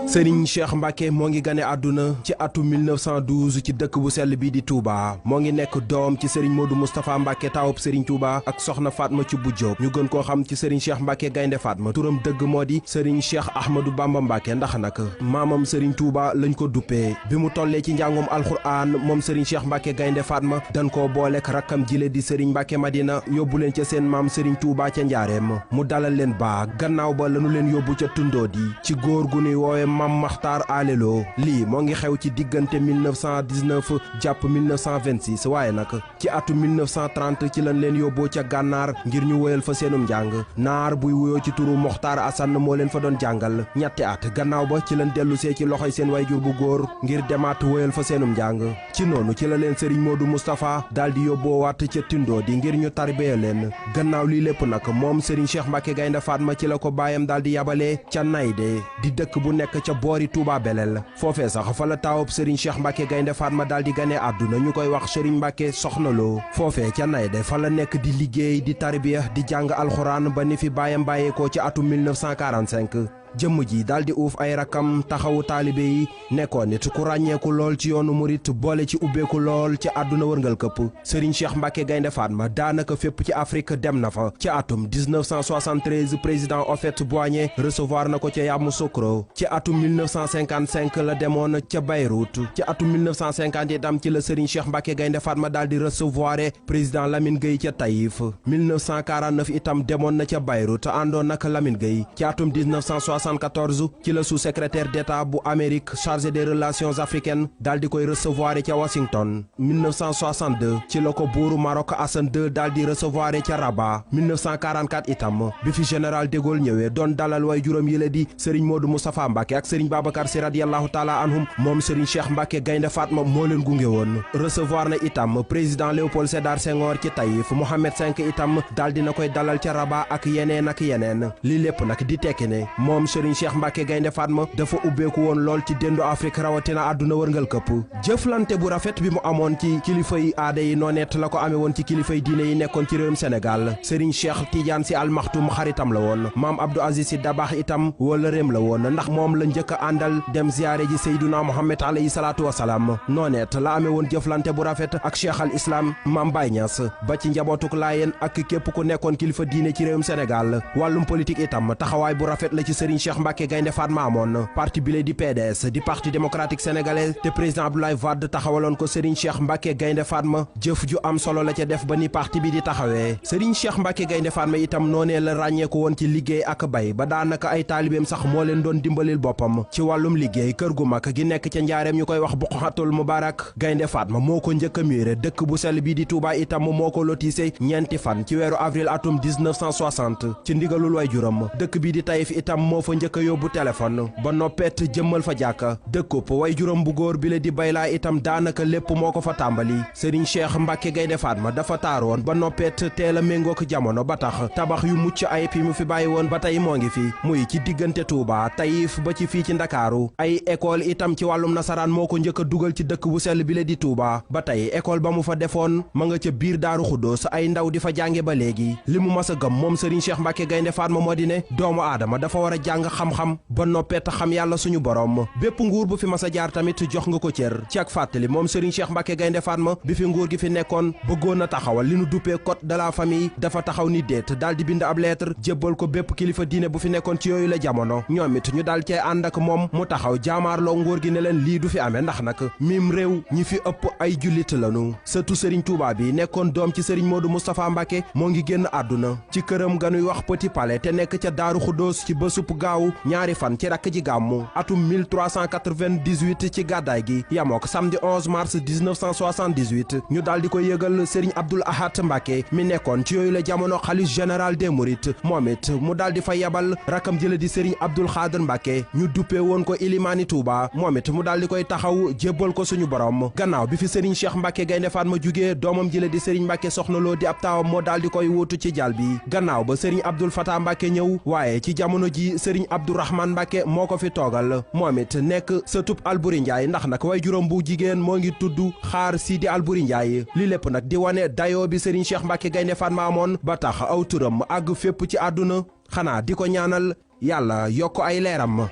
Serigne Cheikh Mbacké moo ngi gane àdduna ci atu 1912 ci dëkk bu sell bii di Touba moo ngi nekk doom ci Serigne Modou Moustapha Mbacké taawub Serigne Touba ak soxna Fatma ci bu Diop ñu gën koo xam ci Serigne Cheikh Mbacké Gaynde Fatma turam dëgg moo di Serigne Cheikh Ahmadou Bamba Mbacké ndax nag maamam Serigne Touba lañ ko duppee bi mu tollee ci njàngum alxuraan moom Serigne Cheikh Mbacké Gaynde Fatma dañ koo booleek rakkam jile di Serigne Mbacké Madina yóbbu leen ca seen maam Serigne Touba ca Njaareem mu dalal leen baa gannaaw ba lañu leen yóbbu ca Tundoodi ci góor gu nuy woowe Mam Maxtaar Alelo lii moo ngi xew ci diggante 1919 jàpp 1926 waaye nag ci atu 1930 ci lañ leen yóbboo ca gànnaar ngir ñu wéyal fa seenum njàng naar buy wuyoo ci turu Moxtaar Asan moo leen fa doon jàngal ñetti at gannaaw ba ci lañ dellusee ci loxoy seen wayjur bu góor ngir demaat wéyal fa seenum njàng ci noonu ci la leen Serigne Modou Moustapha daal di yóbboowaat ca Tundoodi ngir ñu tarbiya leen gannaaw lii lépp nag moom Serigne Cheikh Mbacké Gaynde Fatma ci la ko baayam daal di yabalee ca Nayde di dëkk bu nekk ca boori Touba Belel foofee sax fa la taawub Serigne Cheikh Mbacké Gaynde Fatma daal di gane àdduna ñu koy wax Serigne Mbacké Soxna Lo foofee ca Nayde fa la nekk di liggéey di tarbiya di jàng alxuraan ba ni fi baayam bàyyeekoo ci atum 1945 jëmm ji daal di uuf ay rakam taxawu taalibe yi nekkoon nit ku ràññeeku lool ci yoonu murit boole ci ubbeeku lool ci àdduna wërngal këpp Serigne Cheikh Mbacké Gaynde Fatma daanaka fépp ci Afrique dem na fa ci atum 1973 président Houphouët-Boigny recevoir na ko ca Yamoussoukro ci atum 1955 la demoon ca Beyrouth ci atum 1950 itam ci la Serigne Cheikh Mbacké Gaynde Fatma daal di recevoir président Lamine Gueye ca Taïf 1949 itam demoon na ca Beyrouth àndoon nag Lamine Gueye ci atum 1974 ci la sous-secrétaire d'État bu Amérique chargé des relations africaines daal di koy recevoir ca Washington 1962 ci la ko buuru Maroc Hassan II daal di recevoir ca Rabat 1944 itam bi fi général de Gaulle ñëwee doon dalal way juróom yële di Serigne Modou Moustapha Mbacké ak Serigne Babacar Sy radiyallahu taala anhum moom Serigne Cheikh Mbacké Gaynde Fatma moo leen gunge woon recevoir na itam président Léopold Sédar Senghor ci Taïf Mohamed V itam daal dina koy dalal ca Rabat ak yeneen lii lépp nag di tekki ne moom Serigne Cheikh Mbacké Gaynde Fatma dafa ubbeeku woon lool ci déndu Afrique rawatina àdduna wërngal këpp jëflante bu rafet bi mu amoon ci kilifay aada yi nooneet la ko amee woon ci kilifay diine yi nekkoon ci réewum Sénégal Serigne Cheikh Tidiane Sy Al Maktoum xaritam la woon maam Abdou Aziz Sy Dabakh itam wala réem la woon ndax moom la njëkk a àndal dem ziyaare ji Seyduna Muhammad alayhi salaatu wasalaam nooneet la amee woon jëflante bu rafet ak Cheikh al Islam Maam Baye Niass ba ci njabootuk Laayeen ak képp ku nekkoon kilifa diine ci réewum Sénégal wàllum politique itam taxawaay bu rafet la ci Serigne Cheikh Mbacké Gaynde Fatma amoon parti bile di PDS di parti démocratique sénégalais te président Abdoulaye Wade taxawaloon ko Serigne Cheikh Mbacké Gaynde Fatma jëf ju am solo la ca def ba ni parti bi di taxawee Serigne Cheikh Mbacké Gaynde Fatma itam noonee la ràññeeku woon ci liggéey ak bay ba daanaka ay taalibeem sax moo leen doon dimbalil boppam ci wàllum liggéey kër gu mag gi nekk ca Njaareem ñu koy wax Buqatul Mubarak Gaynde Fatma moo ko njëkk a miire dëkk bu sell bii di Touba itam moo ko lotissé ñeenti fan ci weeru avril atum 1960 ci ndigalul way juram dëkk bii di Taïf itam moo fa njëkk a yóbbu téléphone ba noppeet jëmmal fa jàkka dëkkub way juróom bu góor bi la di baylaa itam daanaka lépp moo ko fa tàmbali Serigne Cheikh Mbacké Gaynde Fatma dafa taaroon ba noppeet teel a méngook jamono ba tax tabax yu mucc ayib yi mu fi bàyyi woon ba tey moo ngi fi muy ci diggante Touba Taïf ba ci fii ci Ndakaaru ay école itam ci wàllum nasaraan moo ko njëkk a dugal ci dëkk bu sell bi la di Touba ba tey école ba mu fa defoon ma nga ca biir Daaru Xuddoos ay ndaw di fa jànge ba léegi li mu mas a gëm moom Serigne Cheikh Mbacké Gaynde Fatma moo di ne doomu aadama dafa war a jàng xam-xam ba noppee ta xam yàlla suñu borom bépp nguur bu fi mas a jaar tamit jox nga ko cër ci ak fàttali moom Serigne Cheikh Mbacké Gaynde Fatma bi fi nguur gi fi nekkoon bëggoon a taxawal li nu duppee code de la famille dafa taxaw ni déet daal di bind ab lettre jébbal ko bépp kilifa diine bu fi nekkoon ci yooyu la jamono ñoom it ñu daal cee ànd ak moom mu taxaw jaamaarloo nguur gi ne leen lii du fi amee ndax nag mim réew ñi fi ëpp ay jullit lanu sëtu Serigne Touba bi nekkoon doom ci Serigne Modou Moustapha Mbacké moo ngi génn àdduna ci këram ganuy wax Petit Palais te nekk ca Daaru Xuddoos ci bésub gaaw ñaari fan ci rakk ji gàmmu atum 1398 ci gàddaay gi yamook samedi 11 mars 1978 ñu daal di ko yëgal Serigne Abdoul Ahad Mbacké mi nekkoon ci yooyu la jamono xalif général des Mourides moom it mu daal di fa yabal rakam jële di Serigne Abdoul Khadr Mbacké ñu duppee woon ko Ilimaani Touba moom it mu daal di koy taxaw jébbal ko suñu borom gannaaw bi fi Serigne Cheikh Mbacké Gaynde Fatma jugee doomam jële di Serigne Mbacké Soxna Lo di ab taawam moo daal di koy wuutu ci jal bi gannaaw ba Serigne Abdoul Fatah Mbacké ñëw waaye ci jamono ji Serigne Abdourahmane Mbacké moo ko fi toogal moom it nekk sëtub Alburi Njaay ndax nag way juróom bu jigéen moo ngi tudd Xaar Sidi Alburi Njaay li lépp nag di wane dayoo bi Serigne Cheikh Mbacké Gaynde Fatma amoon ba tax aw turam àgg fépp ci àdduna xanaa di ko ñaanal yàlla yokk ay leeram